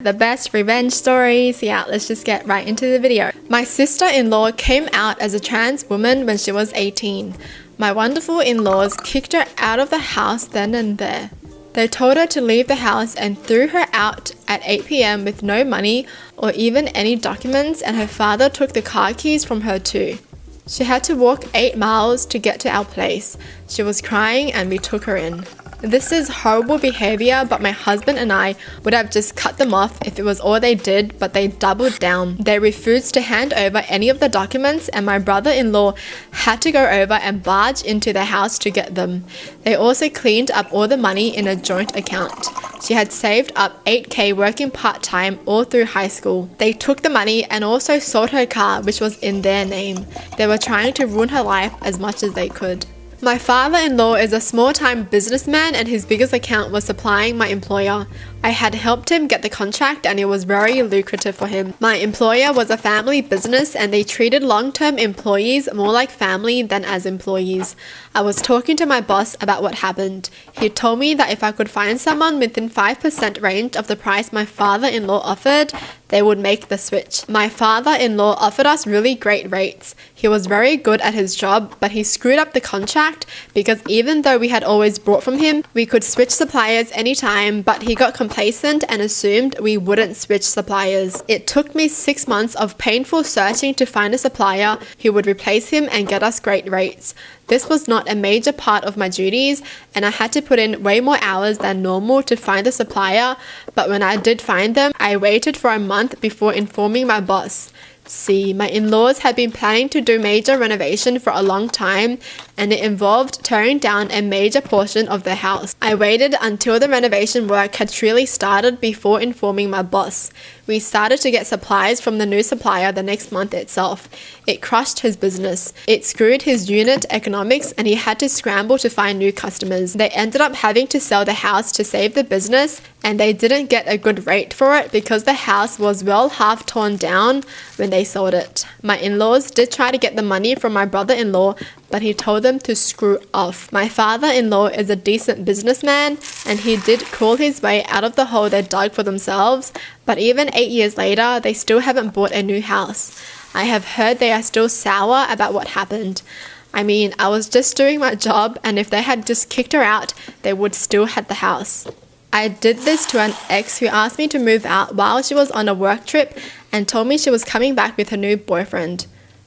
The best revenge stories. Yeah, let's just get right into the video. My sister-in-law came out as a trans woman when she was 18. My wonderful in-laws kicked her out of the house then and there. They told her to leave the house and threw her out at 8 p.m. with no money or even any documents, and her father took the car keys from her too. She had to walk 8 miles to get to our place. She was crying and we took her in. This is horrible behavior, but my husband and I would have just cut them off if it was all they did, but they doubled down. They refused to hand over any of the documents, and my brother-in-law had to go over and barge into their house to get them. They also cleaned up all the money in a joint account. She had saved up $8,000 working part-time all through high school. They took the money and also sold her car, which was in their name. They were trying to ruin her life as much as they could. My father-in-law is a small-time businessman, and his biggest account was supplying my employer. I had helped him get the contract and it was very lucrative for him. My employer was a family business and they treated long-term employees more like family than as employees. I was talking to my boss about what happened. He told me that if I could find someone within 5% range of the price my father-in-law offered, they would make the switch. My father-in-law offered us really great rates. He was very good at his job, but he screwed up the contract because even though we had always bought from him, we could switch suppliers anytime, but he got complacent and assumed we wouldn't switch suppliers. It took me 6 months of painful searching to find a supplier who would replace him and get us great rates. This was not a major part of my duties, and I had to put in way more hours than normal to find a supplier, but when I did find them, I waited for a month before informing my boss. See, my in-laws had been planning to do major renovation for a long time, and it involved tearing down a major portion of their house. I waited until the renovation work had truly started before informing my boss. We started to get supplies from the new supplier the next month itself. It crushed his business. It screwed his unit economics and he had to scramble to find new customers. They ended up having to sell the house to save the business, and they didn't get a good rate for it because the house was well half torn down when they sold it. My in-laws did try to get the money from my brother-in-law, but he told them to screw off. My father-in-law is a decent businessman, and he did crawl his way out of the hole they dug for themselves, but even 8 years later, they still haven't bought a new house. I have heard they are still sour about what happened. I mean, I was just doing my job, and if they had just kicked her out, they would still have the house. I did this to an ex who asked me to move out while she was on a work trip and told me she was coming back with her new boyfriend.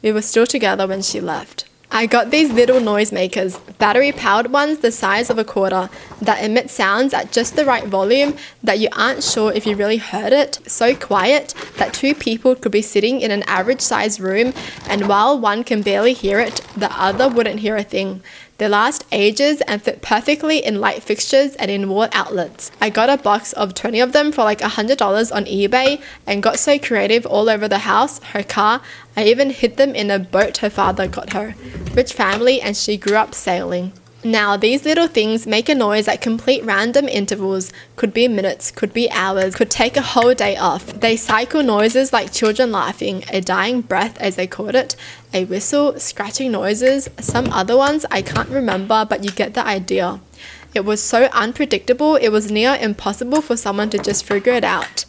We were still together when she left. I got these little noisemakers, battery-powered ones the size of a quarter, that emit sounds at just the right volume that you aren't sure if you really heard it, so quiet that 2 people could be sitting in an average-sized room, and while one can barely hear it, the other wouldn't hear a thing. They last ages and fit perfectly in light fixtures and in wall outlets. I got a box of 20 of them for like $100 on eBay and got so creative all over the house, her car. I even hid them in a boat her father got her. Rich family, and she grew up sailing. Now, these little things make a noise at complete random intervals. Could be minutes, could be hours, could take a whole day off. They cycle noises like children laughing, a dying breath as they called it, a whistle, scratching noises, some other ones I can't remember, but you get the idea. It was so unpredictable, it was near impossible for someone to just figure it out.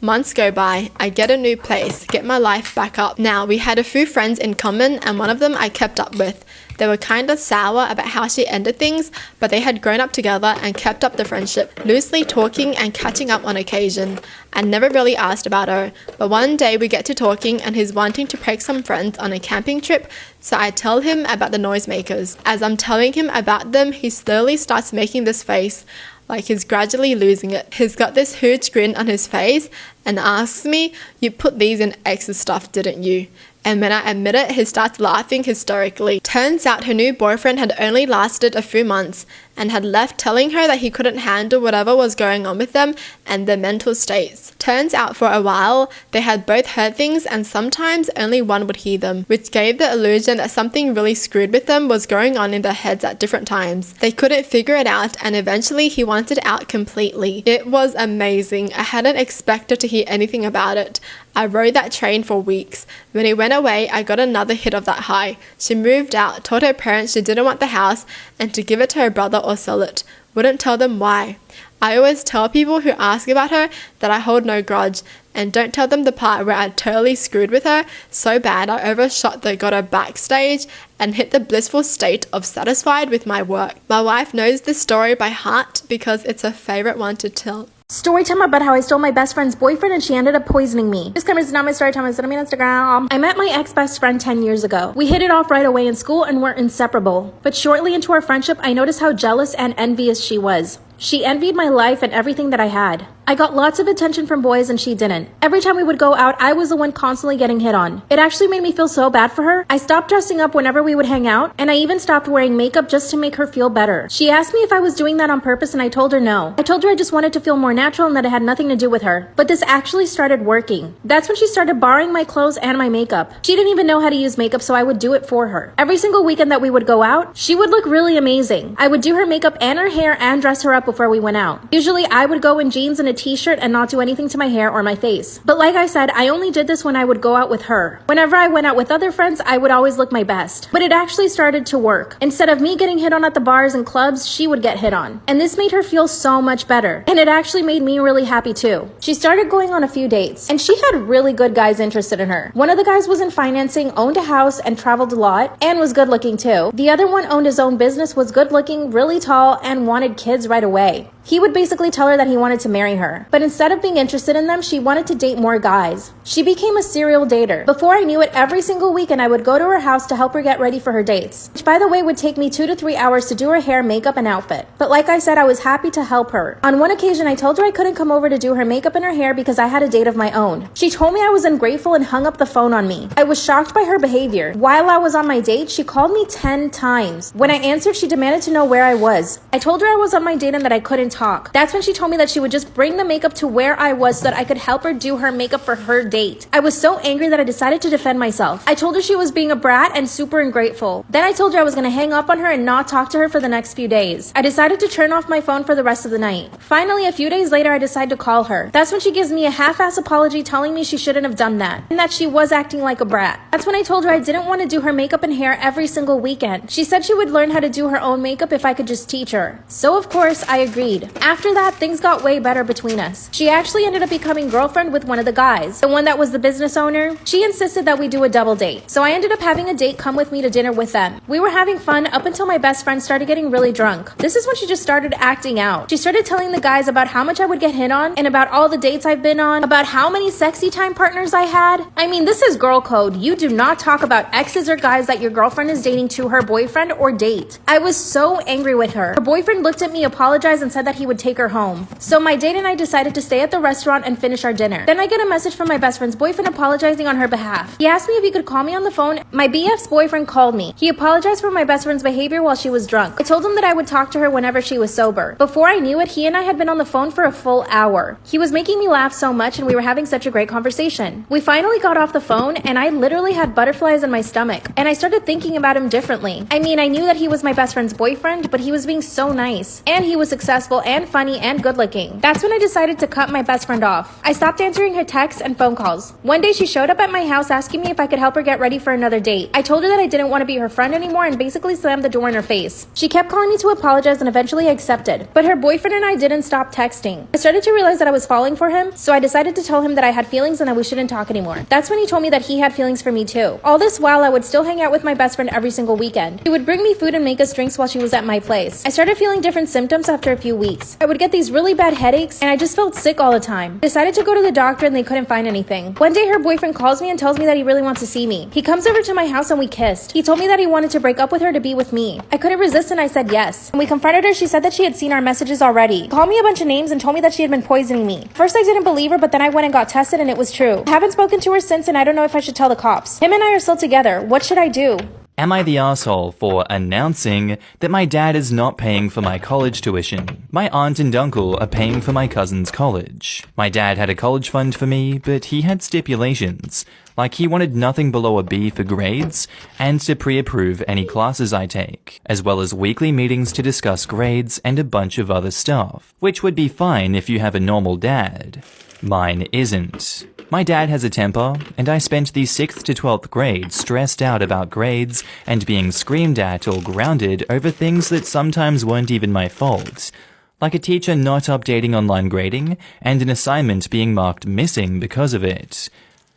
Months go by, I get a new place, get my life back up. Now, we had a few friends in common, and one of them I kept up with. They were kind of sour about how she ended things, but they had grown up together and kept up the friendship, loosely talking and catching up on occasion. I never really asked about her, but one day we get to talking and he's wanting to take some friends on a camping trip, so I tell him about the noisemakers. As I'm telling him about them, he slowly starts making this face, like he's gradually losing it. He's got this huge grin on his face and asks me, "You put these in X's stuff, didn't you?" And when I admit it, he starts laughing hysterically. Turns out her new boyfriend had only lasted a few months and had left telling her that he couldn't handle whatever was going on with them and their mental states. Turns out for a while, they had both heard things and sometimes only one would hear them, which gave the illusion that something really screwed with them was going on in their heads at different times. They couldn't figure it out, and eventually he wanted out completely. It was amazing. I hadn't expected to hear anything about it. I rode that train for weeks. When he went away, I got another hit of that high. She moved out, told her parents she didn't want the house and to give it to her brother or sell it. Wouldn't tell them why. I always tell people who ask about her that I hold no grudge, and don't tell them the part where I totally screwed with her so bad I overshot the got her backstage and hit the blissful state of satisfied with my work. My wife knows this story by heart because it's her favorite one to tell. Storytime about how I stole my best friend's boyfriend and she ended up poisoning me. Disclaimer, is not my story time. It's on Instagram. I met my ex-best friend 10 years ago. We hit it off right away in school and were inseparable. But shortly into our friendship, I noticed how jealous and envious she was. She envied my life and everything that I had. I got lots of attention from boys and she didn't. Every time we would go out, I was the one constantly getting hit on. It actually made me feel so bad for her. I stopped dressing up whenever we would hang out, and I even stopped wearing makeup just to make her feel better. She asked me if I was doing that on purpose, and I told her no. I told her I just wanted to feel more natural and that it had nothing to do with her. But this actually started working. That's when she started borrowing my clothes and my makeup. She didn't even know how to use makeup, so I would do it for her. Every single weekend that we would go out, she would look really amazing. I would do her makeup and her hair and dress her up before we went out. Usually I would go in jeans and a t-shirt and not do anything to my hair or my face. But like I said, I only did this when I would go out with her. Whenever I went out with other friends, I would always look my best. But it actually started to work. Instead of me getting hit on at the bars and clubs, she would get hit on. And this made her feel so much better. And it actually made me really happy too. She started going on a few dates, and she had really good guys interested in her. One of the guys was in financing, owned a house, and traveled a lot, and was good looking too. The other one owned his own business, was good looking, really tall, and wanted kids right away. He would basically tell her that he wanted to marry her. But instead of being interested in them, she wanted to date more guys. She became a serial dater. Before I knew it, every single weekend I would go to her house to help her get ready for her dates, which by the way would take me 2 to 3 hours to do her hair, makeup, and outfit. But like I said, I was happy to help her. On one occasion, I told her I couldn't come over to do her makeup and her hair because I had a date of my own. She told me I was ungrateful and hung up the phone on me. I was shocked by her behavior. While I was on my date, she called me 10 times. When I answered, she demanded to know where I was. I told her I was on my date and that I couldn't talk. That's when she told me that she would just bring the makeup to where I was so that I could help her do her makeup for her date. I was so angry that I decided to defend myself. I told her she was being a brat and super ungrateful. Then I told her I was going to hang up on her and not talk to her for the next few days. I decided to turn off my phone for the rest of the night. Finally, a few days later, I decided to call her. That's when she gives me a half-ass apology telling me she shouldn't have done that and that she was acting like a brat. That's when I told her I didn't want to do her makeup and hair every single weekend. She said she would learn how to do her own makeup if I could just teach her. So of course, I agreed. After that, things got way better between us. She actually ended up becoming girlfriend with one of the guys, the one that was the business owner. She insisted that we do a double date. So I ended up having a date come with me to dinner with them. We were having fun up until my best friend started getting really drunk. This is when she just started acting out. She started telling the guys about how much I would get hit on and about all the dates I've been on, about how many sexy time partners I had. I mean, this is girl code. You do not talk about exes or guys that your girlfriend is dating to her boyfriend or date. I was so angry with her. Her boyfriend looked at me, apologized, and said that he would take her home. So my date and I decided to stay at the restaurant and finish our dinner. Then I get a message from my best friend's boyfriend apologizing on her behalf. He asked me if he could call me on the phone. My BF's boyfriend called me. He apologized for my best friend's behavior while she was drunk. I told him that I would talk to her whenever she was sober. Before I knew it, he and I had been on the phone for a full hour. He was making me laugh so much and we were having such a great conversation. We finally got off the phone and I literally had butterflies in my stomach. And I started thinking about him differently. I mean, I knew that he was my best friend's boyfriend, but he was being so nice. And he was successful and funny and good looking. That's when I decided to cut my best friend off. I stopped answering her texts and phone calls. One day she showed up at my house asking me if I could help her get ready for another date. I told her that I didn't want to be her friend anymore and basically slammed the door in her face. She kept calling me to apologize and eventually I accepted. But her boyfriend and I didn't stop texting. I started to realize that I was falling for him, so I decided to tell him that I had feelings and that we shouldn't talk anymore. That's when he told me that he had feelings for me too. All this while I would still hang out with my best friend every single weekend. She would bring me food and make us drinks while she was at my place. I started feeling different symptoms after a few weeks. I would get these really bad headaches and I just felt sick all the time. I decided to go to the doctor and they couldn't find anything. One day her boyfriend calls me and tells me that he really wants to see me. He comes over to my house and we kissed. He told me that he wanted to break up with her to be with me. I couldn't resist and I said yes. When we confronted her, she said that she had seen our messages already. She called me a bunch of names and told me that she had been poisoning me. First I didn't believe her, but then I went and got tested and it was true. I haven't spoken to her since and I don't know if I should tell the cops. Him and I are still together. What should I do? Am I the asshole for announcing that my dad is not paying for my college tuition? My aunt and uncle are paying for my cousin's college. My dad had a college fund for me, but he had stipulations. Like he wanted nothing below a B for grades and to pre-approve any classes I take, as well as weekly meetings to discuss grades and a bunch of other stuff, which would be fine if you have a normal dad. Mine isn't. My dad has a temper, and I spent the 6th to 12th grade stressed out about grades and being screamed at or grounded over things that sometimes weren't even my fault. like a teacher not updating online grading and an assignment being marked missing because of it,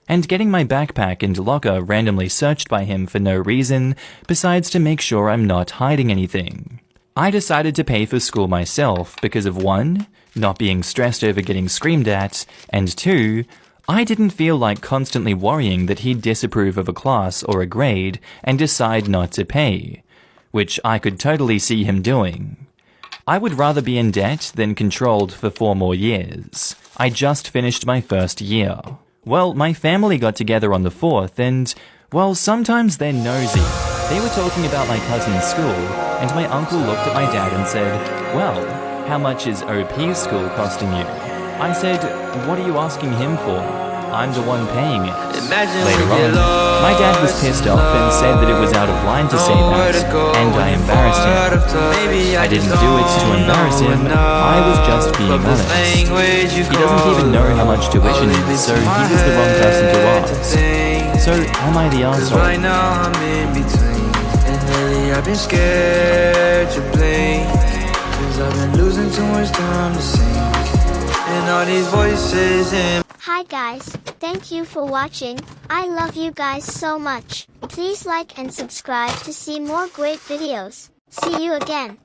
and getting my backpack and locker randomly searched by him for no reason besides to make sure I'm not hiding anything. I decided to pay for school myself because of 1, not being stressed over getting screamed at, and 2, I didn't feel like constantly worrying that he'd disapprove of a class or a grade and decide not to pay, which I could totally see him doing. I would rather be in debt than controlled for 4 more years. I just finished my first year. Well, my family got together on the 4th and, well, sometimes they're nosy. They were talking about my cousin's school, and my uncle looked at my dad and said, "Well, how much is OP's school costing you?" I said, "What are you asking him for? I'm the one paying it." Later on, my dad was pissed off and said that it was out of line to say that, and I embarrassed him. I didn't do it to embarrass him, I was just being honest. He doesn't even know how much tuition is, so he was the wrong person to ask. So, am I the asshole? Right now I'm in between, and lately I've been scared to blink, 'cause I've been losing too much time to sing, and all these voices in. Hi guys, thank you for watching. I love you guys so much. Please like and subscribe to see more great videos. See you again.